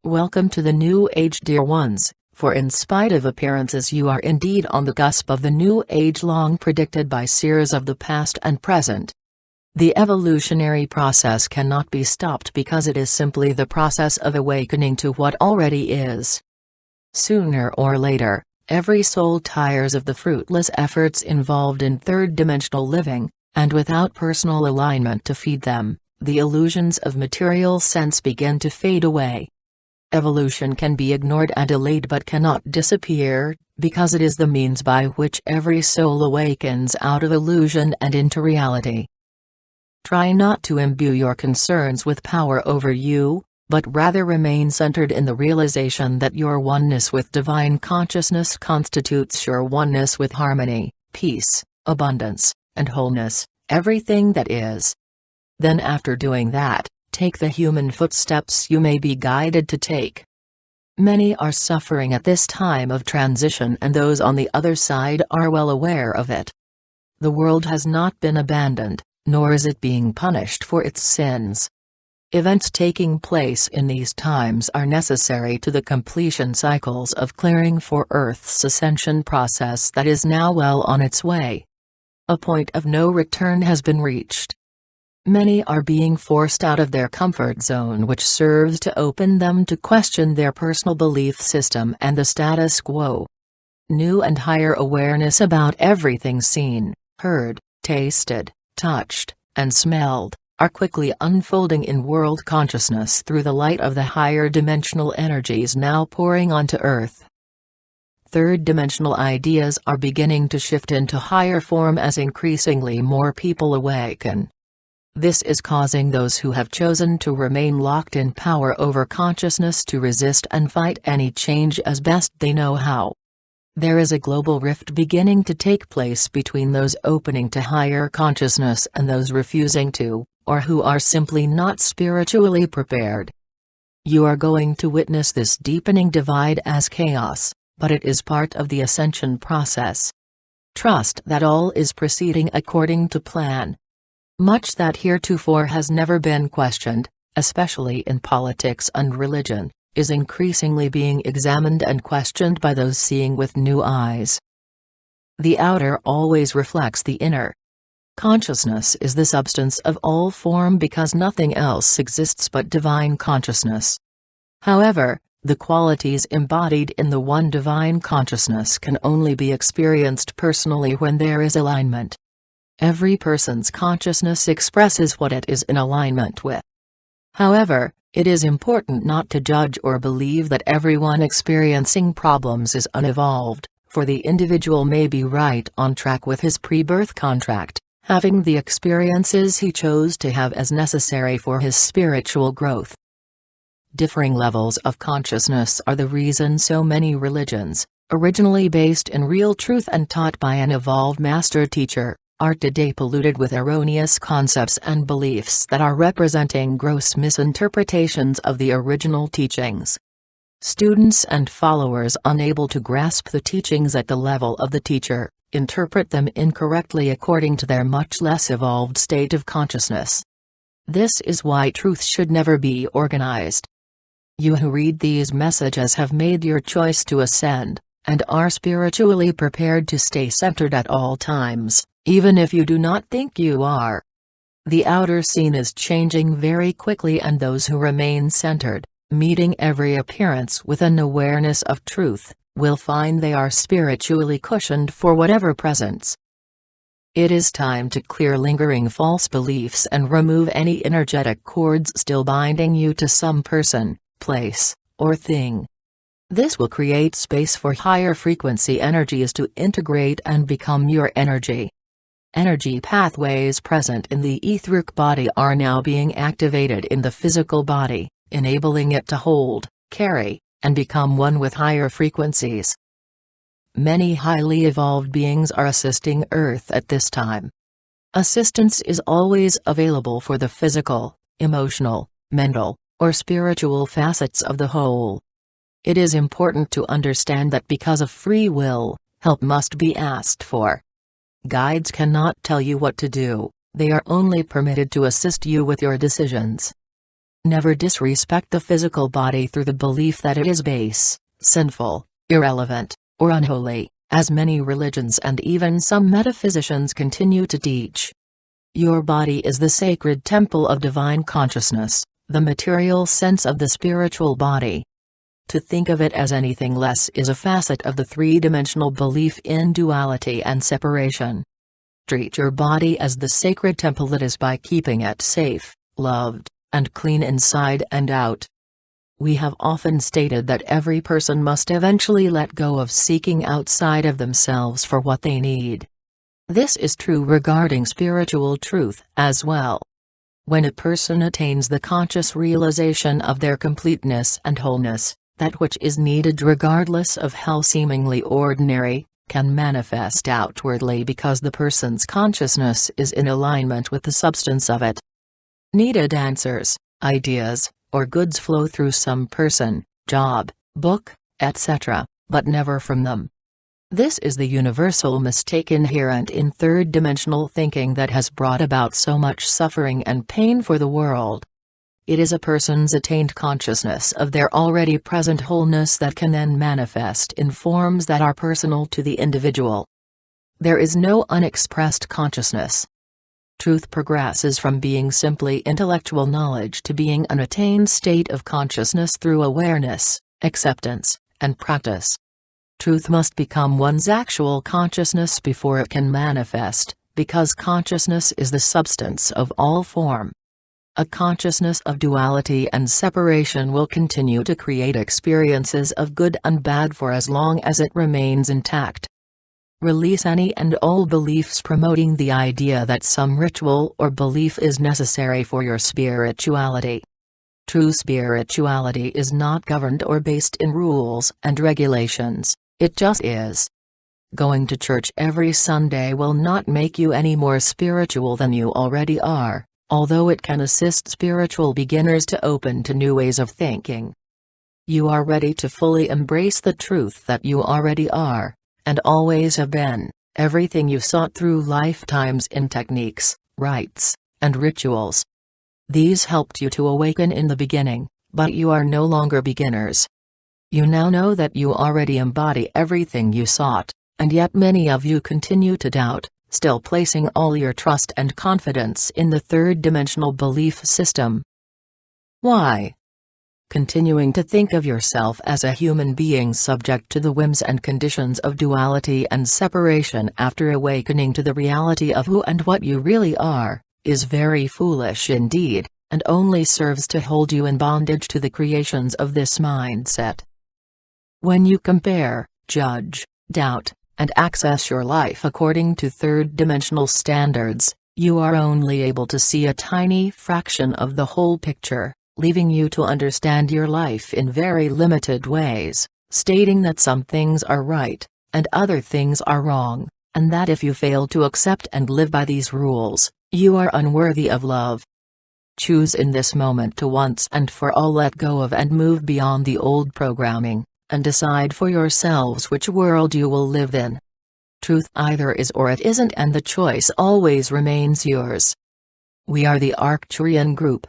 Welcome to the New Age, dear ones, for in spite of appearances you are indeed on the cusp of the New Age long predicted by seers of the past and present. The evolutionary process cannot be stopped because it is simply the process of awakening to what already is. Sooner or later, every soul tires of the fruitless efforts involved in third-dimensional living, and without personal alignment to feed them, the illusions of material sense begin to fade away. Evolution can be ignored and delayed but cannot disappear, because it is the means by which every soul awakens out of illusion and into reality. Try not to imbue your concerns with power over you, but rather remain centered in the realization that your oneness with divine consciousness constitutes your oneness with harmony, peace, abundance, and wholeness, everything that is. Then after doing that, take the human footsteps you may be guided to take. Many are suffering at this time of transition and those on the other side are well aware of it. The world has not been abandoned, nor is it being punished for its sins. Events taking place in these times are necessary to the completion cycles of clearing for Earth's ascension process that is now well on its way. A point of no return has been reached. Many are being forced out of their comfort zone, which serves to open them to question their personal belief system and the status quo. New and higher awareness about everything seen, heard, tasted, touched, and smelled, are quickly unfolding in world consciousness through the light of the higher dimensional energies now pouring onto Earth. Third-dimensional ideas are beginning to shift into higher form as increasingly more people awaken. This is causing those who have chosen to remain locked in power over consciousness to resist and fight any change as best they know how. There is a global rift beginning to take place between those opening to higher consciousness and those refusing to, or who are simply not spiritually prepared. You are going to witness this deepening divide as chaos, but it is part of the ascension process. Trust that all is proceeding according to plan. Much that heretofore has never been questioned, especially in politics and religion, is increasingly being examined and questioned by those seeing with new eyes. The outer always reflects the inner. Consciousness is the substance of all form because nothing else exists but divine consciousness. However, the qualities embodied in the one divine consciousness can only be experienced personally when there is alignment. Every person's consciousness expresses what it is in alignment with. However, it is important not to judge or believe that everyone experiencing problems is unevolved, for the individual may be right on track with his pre-birth contract, having the experiences he chose to have as necessary for his spiritual growth. Differing levels of consciousness are the reason so many religions, originally based in real truth and taught by an evolved master teacher, are today polluted with erroneous concepts and beliefs that are representing gross misinterpretations of the original teachings. Students and followers unable to grasp the teachings at the level of the teacher, interpret them incorrectly according to their much less evolved state of consciousness. This is why truth should never be organized. You who read these messages have made your choice to ascend, and are spiritually prepared to stay centered at all times, even if you do not think you are. The outer scene is changing very quickly, and those who remain centered, meeting every appearance with an awareness of truth, will find they are spiritually cushioned for whatever presents. It is time to clear lingering false beliefs and remove any energetic cords still binding you to some person, place, or thing. This will create space for higher frequency energies to integrate and become your energy. Energy pathways present in the etheric body are now being activated in the physical body, enabling it to hold, carry, and become one with higher frequencies. Many highly evolved beings are assisting Earth at this time. Assistance is always available for the physical, emotional, mental, or spiritual facets of the whole. It is important to understand that because of free will, help must be asked for. Guides cannot tell you what to do, they are only permitted to assist you with your decisions. Never disrespect the physical body through the belief that it is base, sinful, irrelevant, or unholy, as many religions and even some metaphysicians continue to teach. Your body is the sacred temple of divine consciousness, the material sense of the spiritual body. To think of it as anything less is a facet of the three-dimensional belief in duality and separation. Treat your body as the sacred temple it is by keeping it safe, loved, and clean inside and out. We have often stated that every person must eventually let go of seeking outside of themselves for what they need. This is true regarding spiritual truth as well. When a person attains the conscious realization of their completeness and wholeness, that which is needed regardless of how seemingly ordinary, can manifest outwardly because the person's consciousness is in alignment with the substance of it. Needed answers, ideas, or goods flow through some person, job, book, etc., but never from them. This is the universal mistake inherent in third-dimensional thinking that has brought about so much suffering and pain for the world. It is a person's attained consciousness of their already present wholeness that can then manifest in forms that are personal to the individual. There is no unexpressed consciousness. Truth progresses from being simply intellectual knowledge to being an attained state of consciousness through awareness, acceptance, and practice. Truth must become one's actual consciousness before it can manifest, because consciousness is the substance of all form. A consciousness of duality and separation will continue to create experiences of good and bad for as long as it remains intact. Release any and all beliefs promoting the idea that some ritual or belief is necessary for your spirituality. True spirituality is not governed or based in rules and regulations, it just is. Going to church every Sunday will not make you any more spiritual than you already are, although it can assist spiritual beginners to open to new ways of thinking. You are ready to fully embrace the truth that you already are, and always have been, everything you sought through lifetimes in techniques, rites, and rituals. These helped you to awaken in the beginning, but you are no longer beginners. You now know that you already embody everything you sought, and yet many of you continue to doubt, still placing all your trust and confidence in the third-dimensional belief system. Why? Continuing to think of yourself as a human being subject to the whims and conditions of duality and separation after awakening to the reality of who and what you really are, is very foolish indeed, and only serves to hold you in bondage to the creations of this mindset. When you compare, judge, doubt, and access your life according to third-dimensional standards, you are only able to see a tiny fraction of the whole picture, leaving you to understand your life in very limited ways, stating that some things are right, and other things are wrong, and that if you fail to accept and live by these rules, you are unworthy of love. Choose in this moment to once and for all let go of and move beyond the old programming, and decide for yourselves which world you will live in. Truth either is or it isn't, and the choice always remains yours. We are the Arcturian group,